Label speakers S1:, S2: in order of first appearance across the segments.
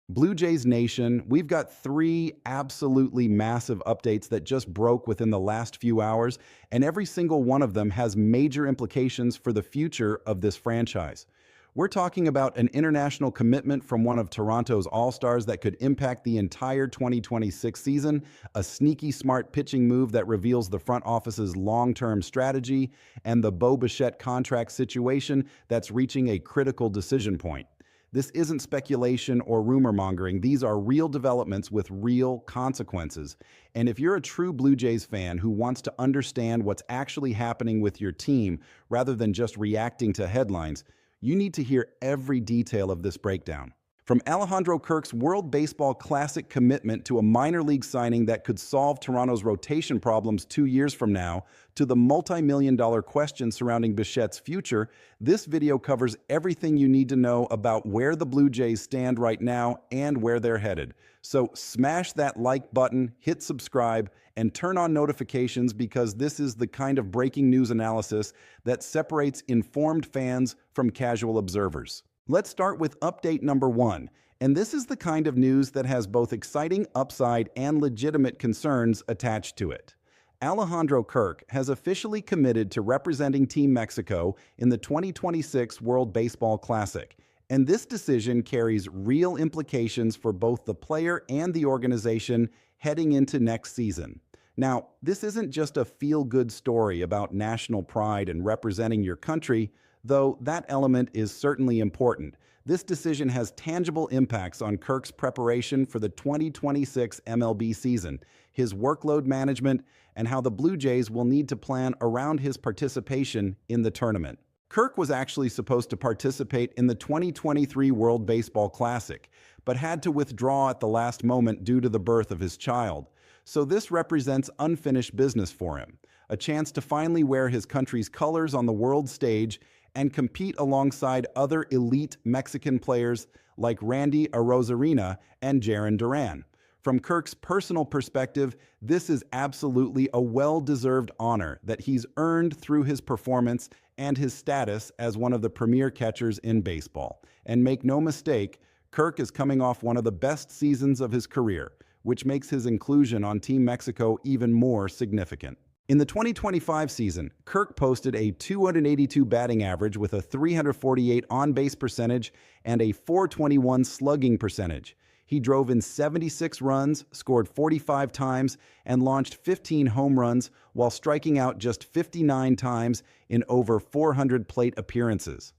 S1: Blue Jays Nation, we've got three absolutely massive updates that just broke within the last few hours, and every single one of them has major implications for the future of this franchise. We're talking about an international commitment from one of Toronto's All-Stars that could impact the entire 2026 season, a sneaky smart pitching move that reveals the front office's long-term strategy, and the Bichette contract situation that's reaching a critical decision point. This isn't speculation or rumor mongering. These are real developments with real consequences. And if you're a true Blue Jays fan who wants to understand what's actually happening with your team rather than just reacting to headlines, you need to hear every detail of this breakdown. From Alejandro Kirk's World Baseball Classic commitment to a minor league signing that could solve Toronto's rotation problems 2 years from now, to the multi-million-dollar question surrounding Bichette's future, this video covers everything you need to know about where the Blue Jays stand right now and where they're headed. So smash that like button, hit subscribe, and turn on notifications because this is the kind of breaking news analysis that separates informed fans from casual observers. Let's start with update number 1, and this is the kind of news that has both exciting upside and legitimate concerns attached to it. Alejandro Kirk has officially committed to representing Team Mexico in the 2026 World Baseball Classic, and this decision carries real implications for both the player and the organization heading into next season. Now, this isn't just a feel-good story about national pride and representing your country, though that element is certainly important. This decision has tangible impacts on Kirk's preparation for the 2026 MLB season, his workload management, and how the Blue Jays will need to plan around his participation in the tournament. Kirk was actually supposed to participate in the 2023 World Baseball Classic, but had to withdraw at the last moment due to the birth of his child. So this represents unfinished business for him, a chance to finally wear his country's colors on the world stage and compete alongside other elite Mexican players like Randy Arozarena and Jarren Duran. From Kirk's personal perspective, this is absolutely a well-deserved honor that he's earned through his performance and his status as one of the premier catchers in baseball. And make no mistake, Kirk is coming off one of the best seasons of his career, which makes his inclusion on Team Mexico even more significant. In the 2025 season, Kirk posted a 282 batting average with a 348 on-base percentage and a 421 slugging percentage. He drove in 76 runs, scored 45 times, and launched 15 home runs while striking out just 59 times in over 400 plate appearances.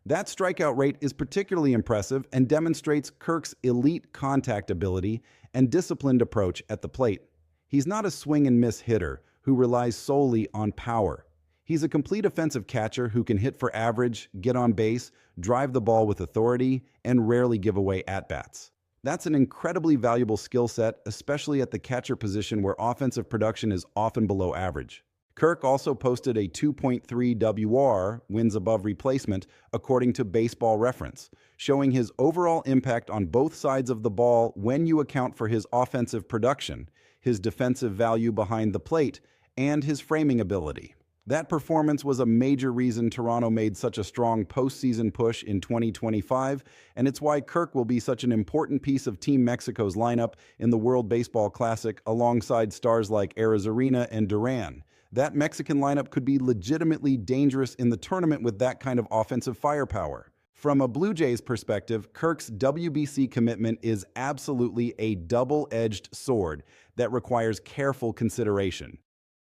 S1: That strikeout rate is particularly impressive and demonstrates Kirk's elite contact ability and disciplined approach at the plate. He's not a swing-and-miss hitter who relies solely on power. He's a complete offensive catcher who can hit for average, get on base, drive the ball with authority, and rarely give away at-bats. That's an incredibly valuable skill set, especially at the catcher position where offensive production is often below average. Kirk also posted a 2.3 WR, wins above replacement, according to Baseball Reference, showing his overall impact on both sides of the ball when you account for his offensive production, his defensive value behind the plate, and his framing ability. That performance was a major reason Toronto made such a strong postseason push in 2025, and it's why Kirk will be such an important piece of Team Mexico's lineup in the World Baseball Classic alongside stars like Arozarena and Duran. That Mexican lineup could be legitimately dangerous in the tournament with that kind of offensive firepower. From a Blue Jays perspective, Kirk's WBC commitment is absolutely a double-edged sword that requires careful consideration.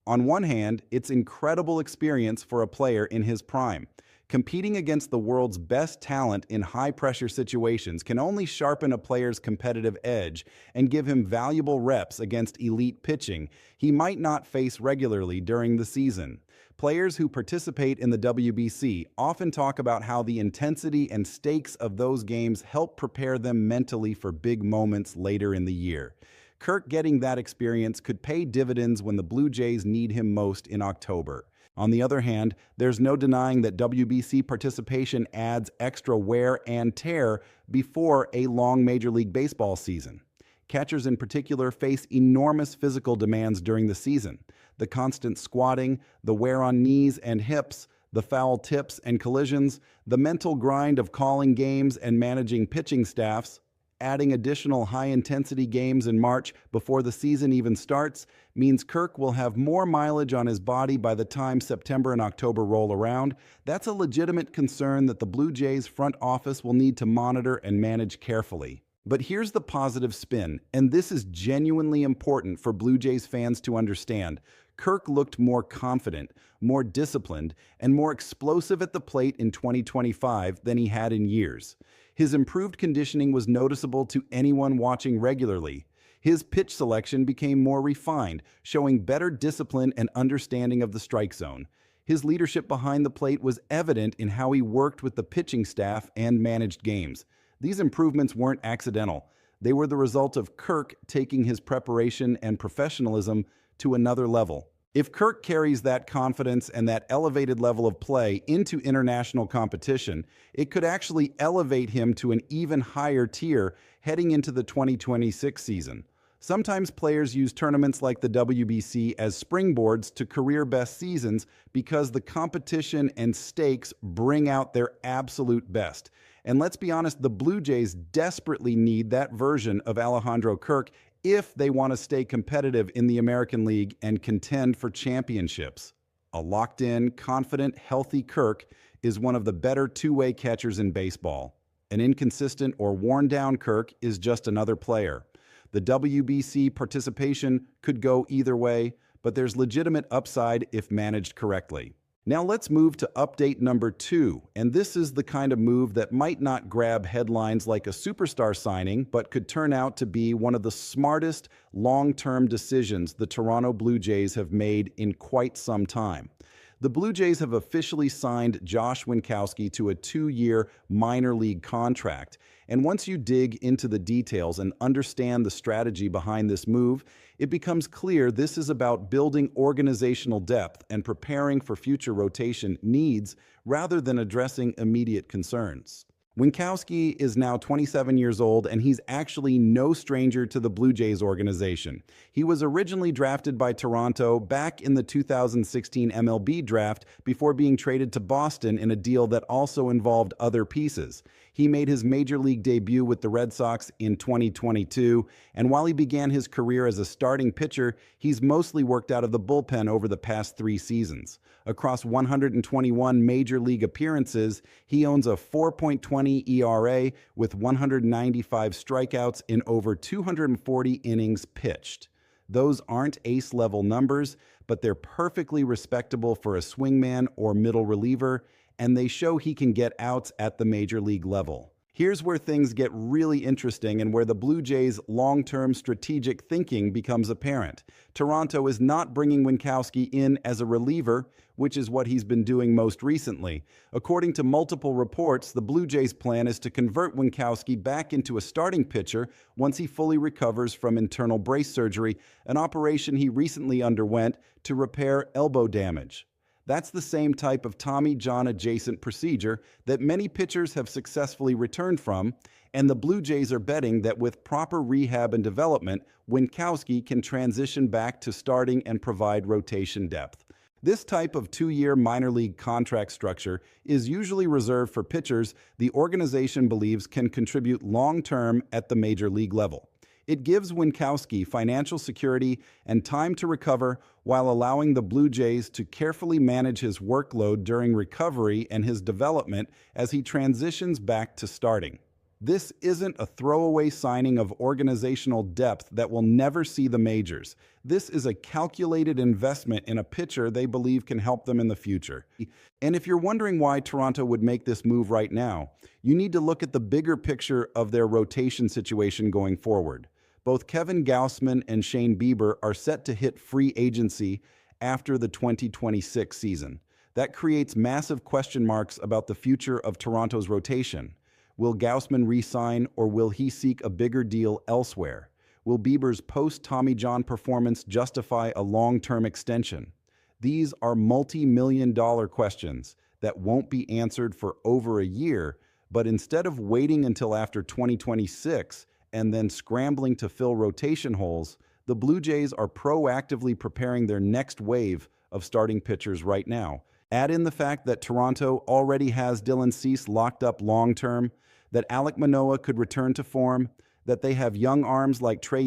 S1: On one hand, it's incredible experience for a player in his prime. Competing against the world's best talent in high-pressure situations can only sharpen a player's competitive edge and give him valuable reps against elite pitching he might not face regularly during the season. Players who participate in the WBC often talk about how the intensity and stakes of those games help prepare them mentally for big moments later in the year. Kirk getting that experience could pay dividends when the Blue Jays need him most in October. On the other hand, there's no denying that WBC participation adds extra wear and tear before a long Major League Baseball season. Catchers in particular face enormous physical demands during the season. The constant squatting, the wear on knees and hips, the foul tips and collisions, the mental grind of calling games and managing pitching staffs. adding additional high-intensity games in March before the season even starts means Kirk will have more mileage on his body by the time September and October roll around. That's a legitimate concern that the Blue Jays front office will need to monitor and manage carefully. But here's the positive spin, and this is genuinely important for Blue Jays fans to understand. Kirk looked more confident, more disciplined, and more explosive at the plate in 2025 than he had in years. His improved conditioning was noticeable to anyone watching regularly. His pitch selection became more refined, showing better discipline and understanding of the strike zone. His leadership behind the plate was evident in how he worked with the pitching staff and managed games. These improvements weren't accidental. They were the result of Kirk taking his preparation and professionalism to another level. If Kirk carries that confidence and that elevated level of play into international competition, it could actually elevate him to an even higher tier heading into the 2026 season. Sometimes players use tournaments like the WBC as springboards to career-best seasons because the competition and stakes bring out their absolute best. And let's be honest, the Blue Jays desperately need that version of Alejandro Kirk if they want to stay competitive in the American League and contend for championships. A locked-in, confident, healthy Kirk is one of the better two-way catchers in baseball. An inconsistent or worn-down Kirk is just another player. The WBC participation could go either way, but there's legitimate upside if managed correctly. Now let's move to update number 2, and this is the kind of move that might not grab headlines like a superstar signing, but could turn out to be one of the smartest long-term decisions the Toronto Blue Jays have made in quite some time. The Blue Jays have officially signed Josh Winkowski to a 2-year minor league contract. And once you dig into the details and understand the strategy behind this move, it becomes clear this is about building organizational depth and preparing for future rotation needs rather than addressing immediate concerns. Winkowski is now 27 years old, and he's actually no stranger to the Blue Jays organization. He was originally drafted by Toronto back in the 2016 MLB draft before being traded to Boston in a deal that also involved other pieces. He made his major league debut with the Red Sox in 2022, and while he began his career as a starting pitcher, he's mostly worked out of the bullpen over the past 3 seasons. Across 121 major league appearances, he owns a 4.20 ERA with 195 strikeouts in over 240 innings pitched. Those aren't ace-level numbers, but they're perfectly respectable for a swingman or middle reliever, and they show he can get outs at the major league level. Here's where things get really interesting and where the Blue Jays' long-term strategic thinking becomes apparent. Toronto is not bringing Winkowski in as a reliever, which is what he's been doing most recently. According to multiple reports, the Blue Jays' plan is to convert Winkowski back into a starting pitcher once he fully recovers from internal brace surgery, an operation he recently underwent to repair elbow damage. That's the same type of Tommy John adjacent procedure that many pitchers have successfully returned from, and the Blue Jays are betting that with proper rehab and development, Winkowski can transition back to starting and provide rotation depth. This type of 2-year minor league contract structure is usually reserved for pitchers the organization believes can contribute long-term at the major league level. It gives Winkowski financial security and time to recover while allowing the Blue Jays to carefully manage his workload during recovery and his development as he transitions back to starting. This isn't a throwaway signing of organizational depth that will never see the majors. This is a calculated investment in a pitcher they believe can help them in the future. And if you're wondering why Toronto would make this move right now, you need to look at the bigger picture of their rotation situation going forward. Both Kevin Gausman and Shane Bieber are set to hit free agency after the 2026 season. That creates massive question marks about the future of Toronto's rotation. Will Gausman re-sign, or will he seek a bigger deal elsewhere? Will Bieber's post-Tommy John performance justify a long-term extension? These are multi-million-dollar questions that won't be answered for over a year, but instead of waiting until after 2026 and then scrambling to fill rotation holes, the Blue Jays are proactively preparing their next wave of starting pitchers right now. Add in the fact that Toronto already has Dylan Cease locked up long-term, that Alek Manoah could return to form, that they have young arms like Trey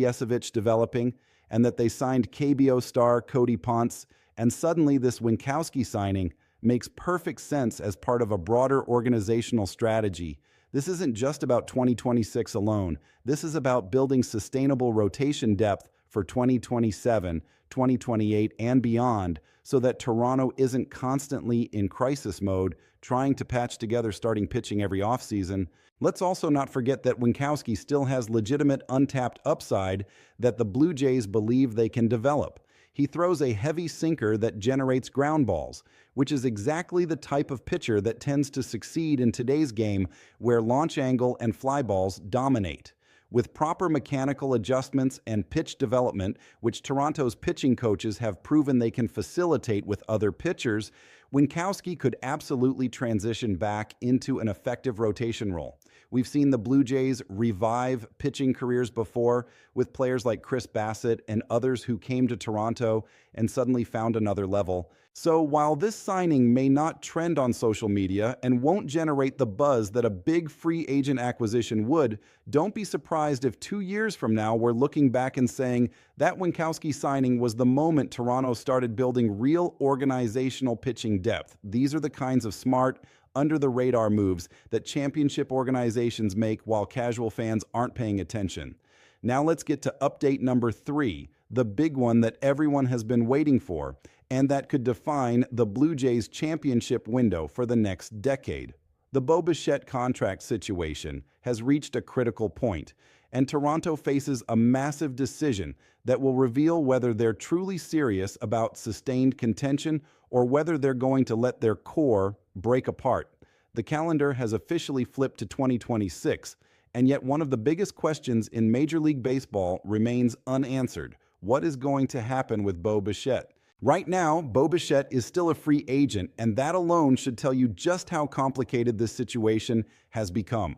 S1: developing, and that they signed KBO star Cody Ponce, and suddenly this Winkowski signing makes perfect sense as part of a broader organizational strategy. This isn't just about 2026 alone. This is about building sustainable rotation depth for 2027, 2028, and beyond, so that Toronto isn't constantly in crisis mode, trying to patch together starting pitching every offseason. Let's also not forget that Winkowski still has legitimate untapped upside that the Blue Jays believe they can develop. He throws a heavy sinker that generates ground balls, which is exactly the type of pitcher that tends to succeed in today's game where launch angle and fly balls dominate. With proper mechanical adjustments and pitch development, which Toronto's pitching coaches have proven they can facilitate with other pitchers, Winkowski could absolutely transition back into an effective rotation role. We've seen the Blue Jays revive pitching careers before with players like Chris Bassett and others who came to Toronto and suddenly found another level. So while this signing may not trend on social media and won't generate the buzz that a big free agent acquisition would, don't be surprised if 2 years from now we're looking back and saying that Winkowski signing was the moment Toronto started building real organizational pitching depth. These are the kinds of smart, under-the-radar moves that championship organizations make while casual fans aren't paying attention. Now let's get to update number 3, the big one that everyone has been waiting for, and that could define the Blue Jays' championship window for the next decade. The Bichette contract situation has reached a critical point, and Toronto faces a massive decision that will reveal whether they're truly serious about sustained contention or whether they're going to let their core break apart. The calendar has officially flipped to 2026, and yet one of the biggest questions in Major League Baseball remains unanswered. What is going to happen with Bichette? Right now, Bichette is still a free agent, and that alone should tell you just how complicated this situation has become.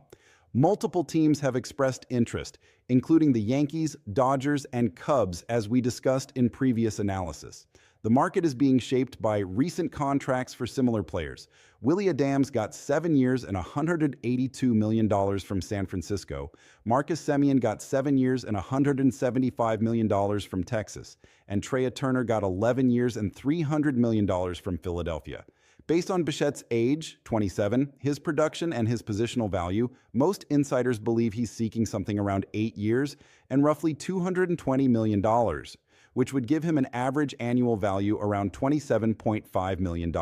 S1: Multiple teams have expressed interest, including the Yankees, Dodgers, and Cubs, as we discussed in previous analysis. The market is being shaped by recent contracts for similar players. Willie Adams got 7 years and $182 million from San Francisco. Marcus Semien got 7 years and $175 million from Texas. And Trea Turner got 11 years and $300 million from Philadelphia. Based on Bichette's age, 27, his production, and his positional value, most insiders believe he's seeking something around 8 years and roughly $220 million, which would give him an average annual value around $27.5 million.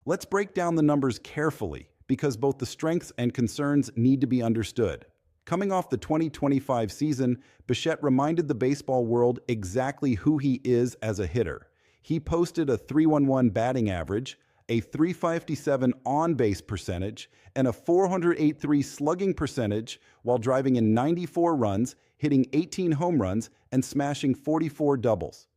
S1: Let's break down the numbers carefully, because both the strengths and concerns need to be understood. Coming off the 2025 season, Bichette reminded the baseball world exactly who he is as a hitter. He posted a .311 batting average, a .357 on-base percentage, and a .483 slugging percentage while driving in 94 runs, hitting 18 home runs, and smashing 44 doubles.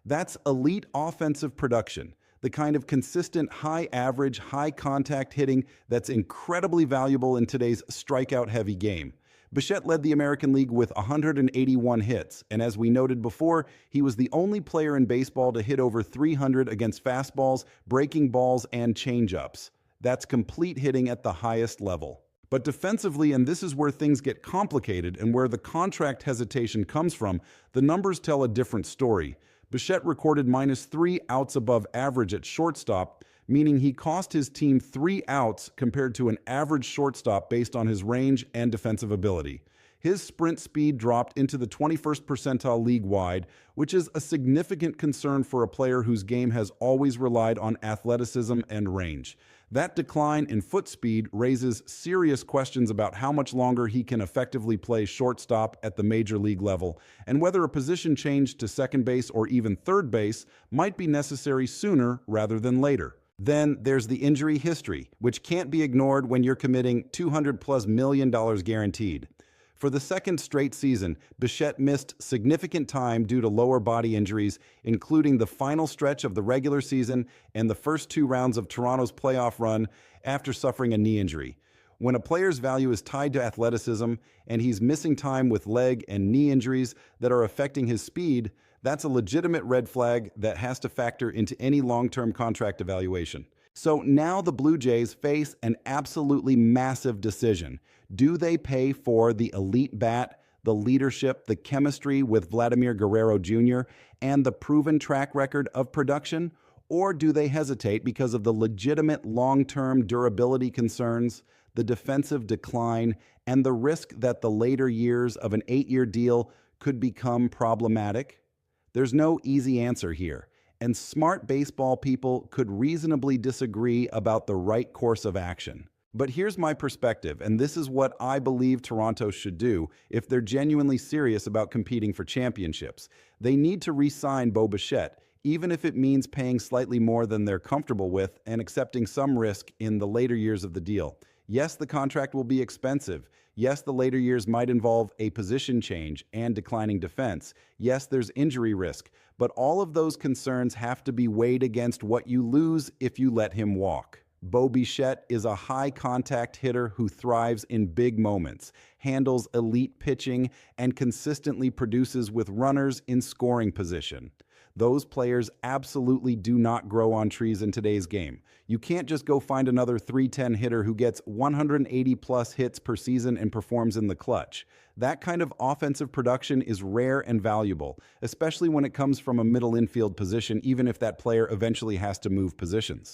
S1: That's elite offensive production, the kind of consistent high-average, high-contact hitting that's incredibly valuable in today's strikeout-heavy game. Bichette led the American League with 181 hits, and as we noted before, he was the only player in baseball to hit over 300 against fastballs, breaking balls, and changeups. That's complete hitting at the highest level. But defensively, and this is where things get complicated and where the contract hesitation comes from, the numbers tell a different story. Bichette recorded -3 outs above average at shortstop, meaning he cost his team 3 outs compared to an average shortstop based on his range and defensive ability. His sprint speed dropped into the 21st percentile league-wide, which is a significant concern for a player whose game has always relied on athleticism and range. That decline in foot speed raises serious questions about how much longer he can effectively play shortstop at the major league level, and whether a position change to second base or even third base might be necessary sooner rather than later. Then there's the injury history, which can't be ignored when you're committing $200+ million guaranteed. For the second straight season, Bichette missed significant time due to lower body injuries, including the final stretch of the regular season and the first 2 rounds of Toronto's playoff run after suffering a knee injury. When a player's value is tied to athleticism and he's missing time with leg and knee injuries that are affecting his speed, that's a legitimate red flag that has to factor into any long-term contract evaluation. So now the Blue Jays face an absolutely massive decision. Do they pay for the elite bat, the leadership, the chemistry with Vladimir Guerrero Jr., and the proven track record of production? Or do they hesitate because of the legitimate long-term durability concerns, the defensive decline, and the risk that the later years of an 8-year deal could become problematic? There's no easy answer here, and smart baseball people could reasonably disagree about the right course of action. But here's my perspective, and this is what I believe Toronto should do if they're genuinely serious about competing for championships. They need to re-sign Bichette, even if it means paying slightly more than they're comfortable with and accepting some risk in the later years of the deal. Yes, the contract will be expensive. Yes, the later years might involve a position change and declining defense. Yes, there's injury risk. But all of those concerns have to be weighed against what you lose if you let him walk. Bichette is a high-contact hitter who thrives in big moments, handles elite pitching, and consistently produces with runners in scoring position. Those players absolutely do not grow on trees in today's game. You can't just go find another 310 hitter who gets 180-plus hits per season and performs in the clutch. That kind of offensive production is rare and valuable, especially when it comes from a middle infield position, even if that player eventually has to move positions.